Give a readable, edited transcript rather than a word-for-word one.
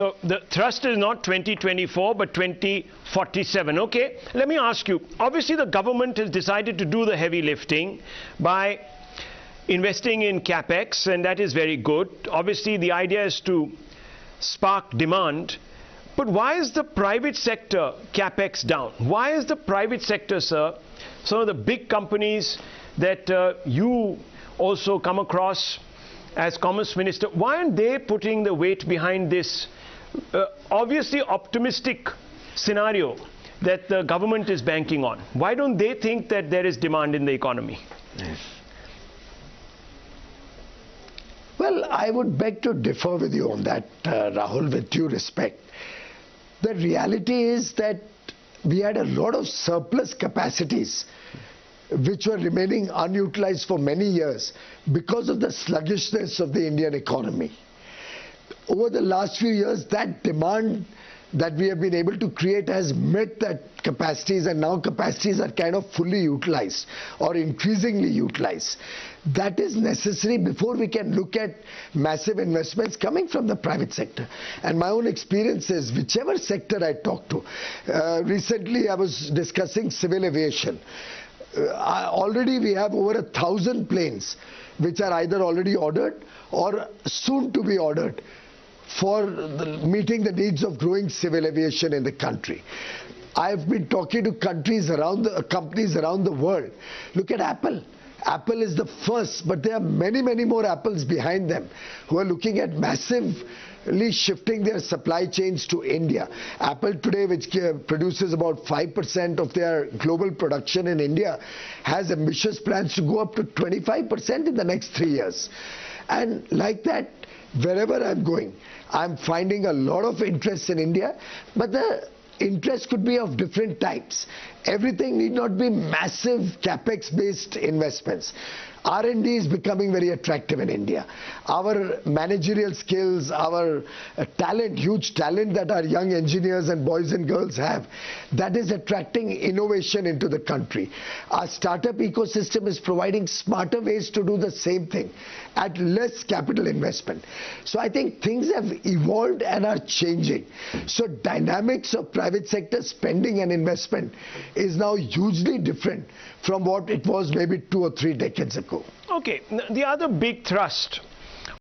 So the thrust is not 2024 but 2047. Okay, let me ask you, obviously the government has decided to do the heavy lifting by investing in Capex, and that is very good. Obviously the idea is to spark demand, but why is the private sector Capex down? Why is the private sector, sir, some of the big companies that you also come across as Commerce Minister, why aren't they putting the weight behind this obviously optimistic scenario that the government is banking on? Why don't they think that there is demand in the economy? Yes. Well, I would beg to differ with you on that, Rahul, with due respect. The reality is that we had a lot of surplus capacities which were remaining unutilized for many years because of the sluggishness of the Indian economy. Over the last few years, that demand that we have been able to create has met that capacities, and now capacities are kind of fully utilized or increasingly utilized. That is necessary before we can look at massive investments coming from the private sector. And my own experience is, whichever sector I talk to, recently I was discussing civil aviation. Already we have over 1,000 planes which are either already ordered or soon to be ordered for meeting the needs of growing civil aviation in the country. I've been talking to companies around the world. Look at Apple. Apple is the first, but there are many, many more Apples behind them who are looking at massively shifting their supply chains to India. Apple today, which produces about 5% of their global production in India, has ambitious plans to go up to 25% in the next 3 years. And like that, wherever I'm going, I'm finding a lot of interest in India, but the interest could be of different types. Everything need not be massive capex based investments. R&D is becoming very attractive in India. Our managerial skills, our talent, huge talent that our young engineers and boys and girls have, that is attracting innovation into the country. Our startup ecosystem is providing smarter ways to do the same thing at less capital investment. So I think things have evolved and are changing. So dynamics of private sector spending and investment is now hugely different from what it was maybe 2 or 3 decades ago. Okay, the other big thrust